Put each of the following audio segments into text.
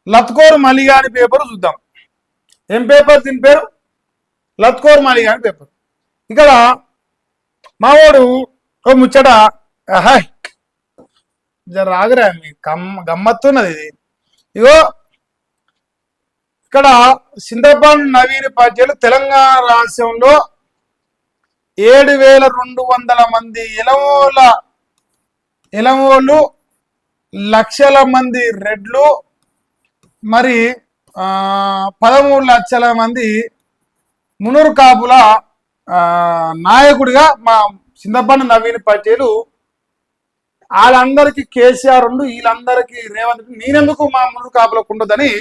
లత్కోర్ మలిగా అని పేపర్ చూద్దాం. ఏం పేపర్ దీని పేరు? లత్కోర్ మలిగా అని పేపర్. ఇక్కడ మావాడు ఓ ముచ్చట రాగరా మీ గమ్మత్తున్నది ఇది. ఇగో ఇక్కడ సిందర్బాన్ నవీన్ పార్టీలు తెలంగాణ రాష్ట్రంలో 7,200 మంది ఎలమోళ్ళు, లక్షల మంది రెడ్లు, మరి 13 లక్షల మంది మునూరు కాపుల నాయకుడిగా మా సిందర్బాన్ నవీన్ పార్టీలు. వాళ్ళందరికీ కేసీఆర్ ఉండు, వీళ్ళందరికీ రేవంత్. నేనెందుకు మా మునూరు కాపులకు ఉండదని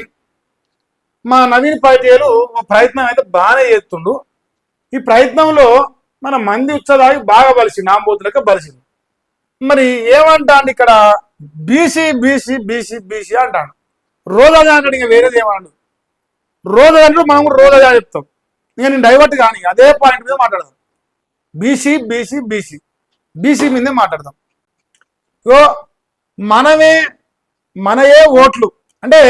మా నవీన్ పార్టీలు ప్రయత్నం అయితే బాగానే చేస్తుండు. ఈ ప్రయత్నంలో మన మంది ఉత్సదాగి బాగా బలిసింది, ఆంబోతులకే బలిసింది. మరి ఏమంటాడు ఇక్కడ? బీసీ బీసీ బీసీ బీసీ అంటాడు. రోజా అంటాడు, ఇంకా వేరేది ఏమన్నాడు? రోజా అంటే మనం కూడా రోజా చెప్తాం. ఇంకా నేను డైవర్ట్ కానీ అదే పాయింట్ మీద మాట్లాడదాం. బీసీ బీసీ బీసీ బీసీ మీదే మాట్లాడదాం. సో మనయే ఓట్లు అంటే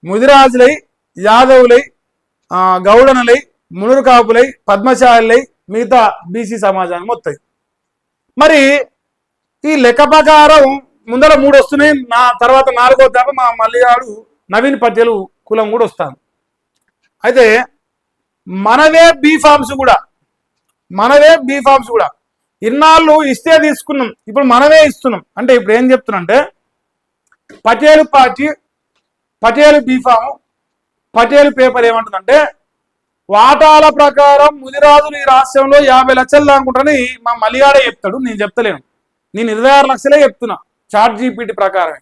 ముదిరాజులై, యాదవులై, గౌడనులై, మునురు కాపులై, పద్మశాలై, మిగతా బీసీ సమాజాన్ని మొత్తాయి. మరి ఈ లెక్క ప్రకారం ముందర 3 వస్తున్నాయి, నా తర్వాత 4వ దాకా మా మల్లిగాడు నవీన్ పద్యలు కులం కూడా వస్తాను. అయితే మనవే బీఫామ్స్ కూడా ఇన్నాళ్ళు ఇస్తే తీసుకున్నాం, ఇప్పుడు మనమే ఇస్తున్నాం. అంటే ఇప్పుడు ఏం చెప్తున్నంటే పటేలు పార్టీ, పటేలు బీఫాము, పటేలు పేపర్ ఏమంటుందంటే వాటాల ప్రకారం ముదిరాజులు ఈ రాష్ట్రంలో 50 లక్షలు అనుకుంటారని మా మలిగాడే చెప్తాడు. నేను చెప్తలేను, నేను 26 లక్షలే చెప్తున్నా చాట్ జీపీటీ ప్రకారమే.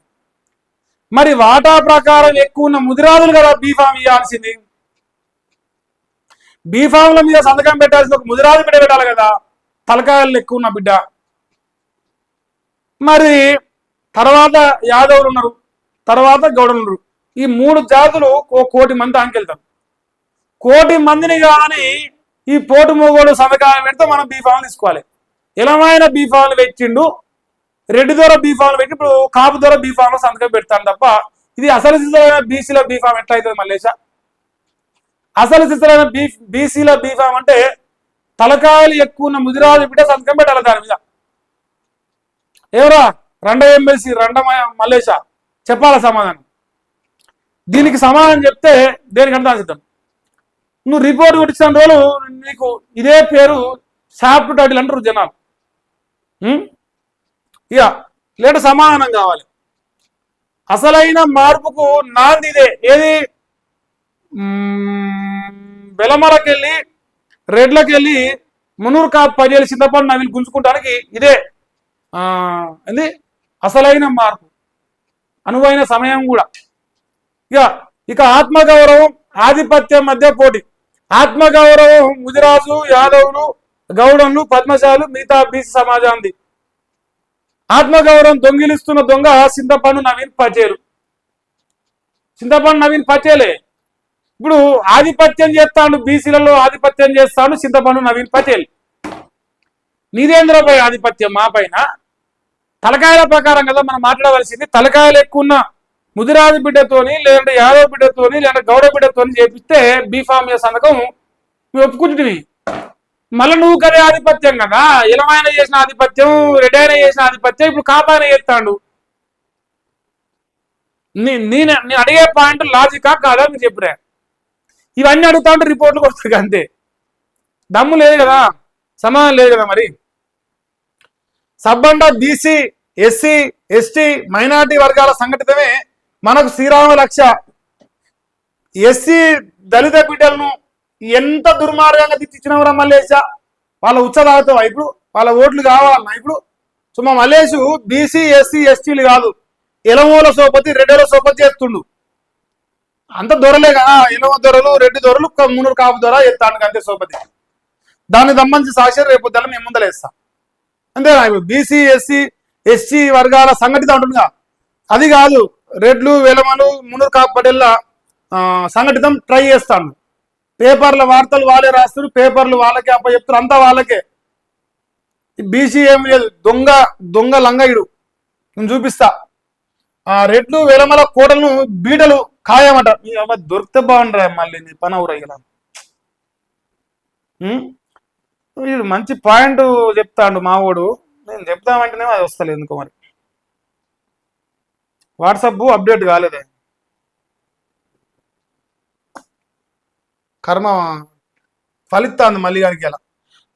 మరి వాటా ప్రకారం ఎక్కువ ఉన్న ముదిరాజులు కదా బీఫామ్ ఇవ్వాల్సింది. బీఫామ్ల మీద సంతకం పెట్టాల్సింది ఒక ముదిరాజు బిడ్డ పెట్టాలి కదా, తలకాయలు ఎక్కువ ఉన్న బిడ్డ. మరి తర్వాత యాదవులు ఉన్నారు, తర్వాత గౌడలు ఉన్నారు. ఈ 3 జాతులు 1 కోటి మంది అంకెళ్తారు. 1 కోటి మందిని కానీ ఈ పోటు మొగోడు సంతకాలు పెడితే మనం బీఫామ్లు తీసుకోవాలి. ఎలమైన బీఫామ్లు పెట్టిండు, రెడ్డి ద్వారా బీఫామ్లు పెట్టి ఇప్పుడు కాపు ద్వారా బీఫామ్లో సంతకం పెడతాను తప్ప ఇది అసలు సిద్ధమైన బీసీలో బీఫామ్ ఎట్లా అవుతుంది మల్లేష? అసలు సిద్ధమైన బీసీలో బీఫామ్ అంటే తలకాయలు ఎక్కువ ఉన్న ముదిరాజు బిడ్డ సంతకం పెట్టాలి దాని మీద. ఎవరా రెండ ఎమ్మెల్సీ మల్లేష చెప్పాల సమాధానం. దీనికి సమాధానం చెప్తే దేనికంటే సిద్ధం. నువ్వు రిపోర్ట్ కొట్టించిన రోజు నీకు ఇదే పేరు సాఫ్ట్ టైటిల్ అంటారు జనాలు. ఇక లేట సమాధానం కావాలి. అసలైన మార్పుకు నాంది ఇదే. ఏది? వెలమలకెళ్ళి రెడ్లకెళ్ళి మునూరు కాపు పదేళ్ళు చింతపండు నవీలు గుంజుకుంటానికి ఇదే ఏంది అసలైన మార్పు, అనువైన సమయం కూడా. ఇక ఆత్మగౌరవం, ఆధిపత్యం మధ్య పోటీ. ఆత్మగౌరవం ముదిరాజు, యాదవులు, గౌడన్లు, పద్మశాలు, మిగతా బీసీ సమాజాన్ని. ఆత్మగౌరవం దొంగిలిస్తున్న దొంగ చింతపండు నవీన్ పటేలు. చింతపండు నవీన్ పటేలే ఇప్పుడు ఆధిపత్యం చేస్తాడు, బీసీలలో ఆధిపత్యం చేస్తాడు చింతపండు నవీన్ పటేల్. నీదేంద్రపై ఆధిపత్యం మా పైన? తలకాయల ప్రకారం కదా మనం మాట్లాడవలసింది. తలకాయలు ఎక్కువ ఉన్న ముదిరాజు బిడ్డతోని, లేదంటే యాదవ్ బిడ్డతోని, లేదంటే గౌడ బిడ్డతోని చేపిస్తే బీఫామ్ సంతకం నువ్వు ఒప్పుకుంటుంది. మళ్ళీ నువ్వు కదే ఆధిపత్యం కదా. ఇలమైన చేసిన ఆధిపత్యం, రెడ్డైన చేసిన ఆధిపత్యం ఇప్పుడు కాపాయన చేస్తాడు. నేను అడిగే పాయింట్ లాజికా కాదా మీరు చెప్పురా? ఇవన్నీ అడుగుతా ఉంటే రిపోర్ట్లు వస్తాయి అంతే. దమ్ము లేదు కదా, సమాధానం లేదు కదా. మరి సబ్బండ బీసీ, ఎస్సీ, ఎస్టీ, మైనార్టీ వర్గాల సంఘటితమే మనకు శ్రీరామ లక్ష. ఎస్సీ దళిత బిడ్డలను ఎంత దుర్మార్గంగా తెచ్చిచ్చినవరా మల్లేష? వాళ్ళ ఉత్సదాగుతావా ఇప్పుడు? వాళ్ళ ఓట్లు కావాలన్నా ఇప్పుడు? సో మా మల్లేషు బీసీ, ఎస్సీ, ఎస్టీలు కాదు, ఎలమూల సోపతి, రెడ్డిల సోపతి చేస్తుండు. అంత దొరలే కదా, ఎలమ దొరలు, రెడ్డి దొరలు, మునూరు కాపు దొర ఎత్తాను అంతే సోపతి. దానికి సంబంధించి సాక్షి రేపు పొద్దున మేము ముందలేస్తా అంతేనా? బీసీ, ఎస్సీ, ఎస్టీ వర్గాల సంఘటిత ఉంటుందిగా, అది కాదు. రెడ్లు, వెలమలు, మునూరు కాపు పటేళ్ళ సంఘటితం ట్రై చేస్తాను. పేపర్ల వార్తలు వాళ్ళే రాస్తారు, పేపర్లు వాళ్ళకే అప్ప చెప్తారు, అంతా వాళ్ళకే. బీసీ ఏం లేదు, దొంగ లంగయుడు. నేను చూపిస్తా. రెడ్లు, వెలమల కోటలను బీటలు ఖాయమట. దొరికితే బాగుండరా మళ్ళీ నీ పని ఊరయ్యలా. వీడు మంచి పాయింట్ చెప్తాడు మావోడు, నేను చెప్తామంటేనే అది వస్తలేదు ఎందుకో మరి. వాట్సాప్ అప్డేట్ కాలేదే, కర్మ ఫలితాంది మళ్ళీ గారికి. అలా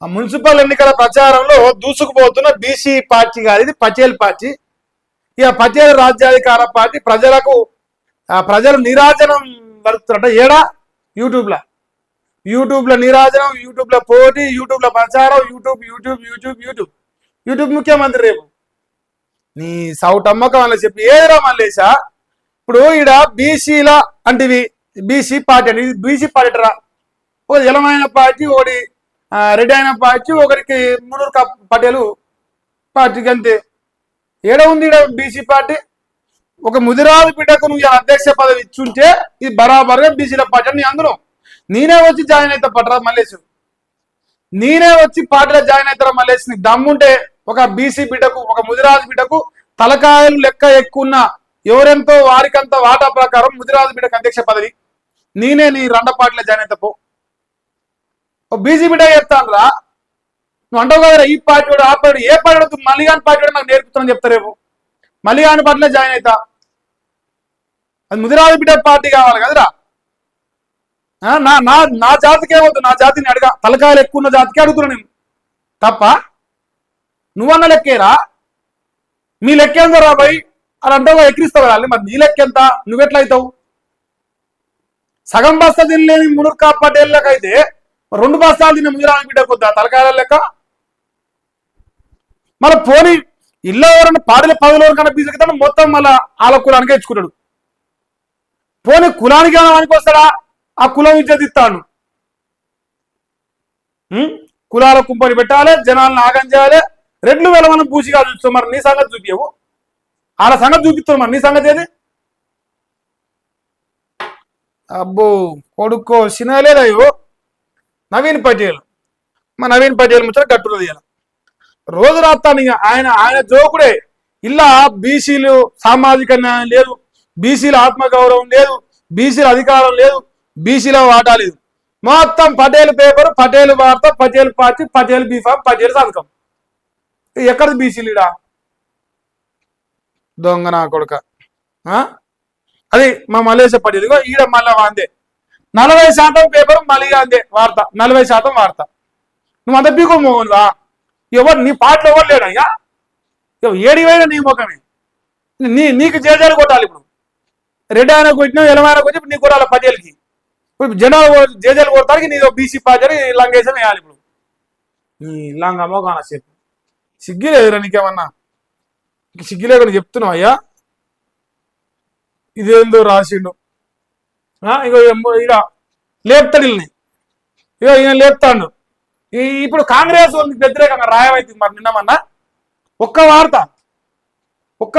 ఆ మున్సిపల్ ఎన్నికల ప్రచారంలో దూసుకుపోతున్న బీసీ పార్టీ కాదు ఇది, పటేల్ పార్టీ. ఇక పటేల్ రాజ్యాధికార పార్టీ ప్రజలు నీరాజనం పలుకుతున్నట్ట. ఏడా? యూట్యూబ్లో నీరాజనం, యూట్యూబ్లో పోటీ, యూట్యూబ్లో ప్రచారం, యూట్యూబ్ ముఖ్యమంత్రి రేపు. నీ సౌట్ అమ్మకం అని చెప్పి ఏదిరా మల్లేశా. ఇప్పుడు ఈడ బీసీల అంటివి, బీసీ పార్టీ అంటే ఇది బీసీ పార్టీ రా. ఒక జలమైన పార్టీ, ఒకటి రెడ్డి అయిన పార్టీ, ఒకరికి మునూరు పటేలు పార్టీకి అంతే. ఏడ ఉంది ఈడ బీసీ పార్టీ? ఒక ముదిరాజు బిడ్డకు నువ్వు అధ్యక్ష పదవి ఇచ్చుంటే ఇది బరాబర్గా బీసీల పార్టీ అని అందులో నేనే వచ్చి జాయిన్ అవుతా పట్టరా మల్లేశు, నేనే వచ్చి పార్టీలో జాయిన్ అవుతారా మల్లేశు. నీకు దమ్ముంటే ఒక బీసీ బిడ్డకు, ఒక ముదిరాజు బిడ్డకు తలకాయలు లెక్క ఎక్కువ ఎవరెంతో వారికంత వాటా ప్రకారం ముదిరాజు బిడ్డకు అధ్యక్ష పదవి నేనే నీ రెండ పార్టీలో జాయిన్ అవుతా పో. బీసీ బిడ్డ చెప్తాను రా. నువ్వు అంటావు కదరా ఈ పార్టీ వాడు, ఆ పార్టీ, ఏ పార్టీ వాడు మల్లిగాని పార్టీ వాడు నాకు నేర్పుతానని చెప్తారేమో. మల్లిగాని పార్టీలో జాయిన్ అవుతా. అది ముదిరాజు బిడ్డ పార్టీ కావాలి కదరా. నా జాతికే వద్దు, నా జాతిని అడగా, తలకాయలు ఎక్కువ ఉన్న జాతికి అడుగుతున్నా నేను తప్ప. నువ్వన్న లెక్కేరా, మీ లెక్కేందో రా భయ్ అని అంటావు, ఎక్కిరిస్తావు కదా. మరి నీ లెక్కెంత, నువ్వెట్లా అవుతావు? సగం బస్తా తినలేని మునుర్కా పటేళ్ళకైతే 2 బస్తాలు తిన్న ముదిరాజు బిడ్డ కొద్దా తలకాయల లెక్క. మళ్ళీ పోనీ ఇల్లు ఎవరన్నా పాడల 10 రోజుల కన్నా బీసీకి మొత్తం మళ్ళీ వాళ్ళ కులానికి ఇచ్చుకుంటాడు. పోనీ కులానికి వానికి వస్తాడా? ఆ కులం ఇచ్చేదిస్తాడు. కులాల కుంపని పెట్టాలి, జనాలను ఆగం చేయాలి. రెడ్లు వేల మనం పూసిగా చూస్తాం. మరి నీ సంగతి చూపించవు, వాళ్ళ సంగతి చూపిస్తావు. మరి నీ సంగతి ఏది? అబ్బో కొడుకో సినాలేదయ్యో నవీన్ పటేల్. మా నవీన్ పటేల్ ముచ్చట గట్టున్నది. ఇలా రోజు రాస్తాను ఇక ఆయన జోకుడే. ఇలా బీసీలు సామాజిక న్యాయం లేదు, బీసీల ఆత్మగౌరవం లేదు, బీసీల అధికారం లేదు, బీసీలో వాటా లేదు. మొత్తం పటేల్ పేపర్, పటేల్ వార్త, పటేల్ పార్టీ, పటేల్ బీఫామ్, పటేల్ సంతకం. ఎక్కడిది బీసీలీడా? దొంగ నా కొడుక. అది మా మలేషియా పటేల్. ఈడ మళ్ళా అందే 40% పేపర్ మళ్ళీ అందే వార్త, 40% వార్త. నువ్వు అంత పీకో మోహన్వా? ఎవరు నీ పాటలు ఎవరు లేడయ్యా? ఏడివైనా నీ ముఖమే. నీకు జేజాలు కొట్టాలి. ఇప్పుడు రెడ్డి ఆయన కొట్టినావు, ఎలమైన కొట్టి నీకు కొట్టాలి పటేల్కి. ఇప్పుడు జనాలు జేజాలు కొడతానికి నీ బీసీ పార్టీ లంగేసం వేయాలి. ఇప్పుడు నీ లంగా మోకాన చెప్పు సిగ్గిలేదురా నీకేమన్నా? సిగ్గి లేకుండా చెప్తున్నావు అయ్యా. ఇదేందో రాసిండు. ఇగో ఇక లేపుతాడు వీళ్ళని, ఇగో ఈయన లేపుతాడు. ఇప్పుడు కాంగ్రెస్ వ్యతిరేకంగా రాయమైతుంది. మరి నిన్నమన్నా ఒక్క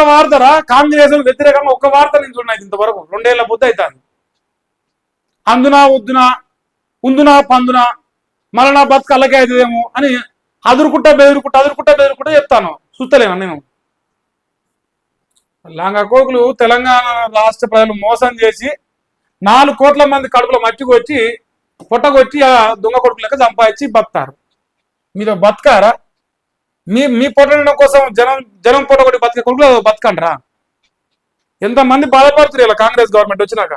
వార్తరా కాంగ్రెస్ వ్యతిరేకంగా ఒక్క వార్త నుంచి ఉన్నాయి ఇంతవరకు. 2 ఏళ్ల పొద్దు అవుతాను. అందునా వద్దునా, ఉందునా పందునా, మళ్ళీ నా బతుకు అల్లకే అవుతుందేమో అని అదురుకుంటా బెదురుకుంటా చెప్తాను. చూస్తలేను నేను. లాంగా కోకులు తెలంగాణ రాష్ట్ర ప్రజలు మోసం చేసి 4 కోట్ల మంది కడుపులో మట్టికొచ్చి పొట్టకొచ్చి ఆ దొంగ కొడుకు లెక్క సంపాదించి బతారు. మీరు బతకారా? మీ పొట్టడం కోసం జనం పొట్టగొట్టి బతికే కొడుకులు బతకండ్రా? ఎంతమంది బాధపడుతున్నారు ఇలా కాంగ్రెస్ గవర్నమెంట్ వచ్చినాక.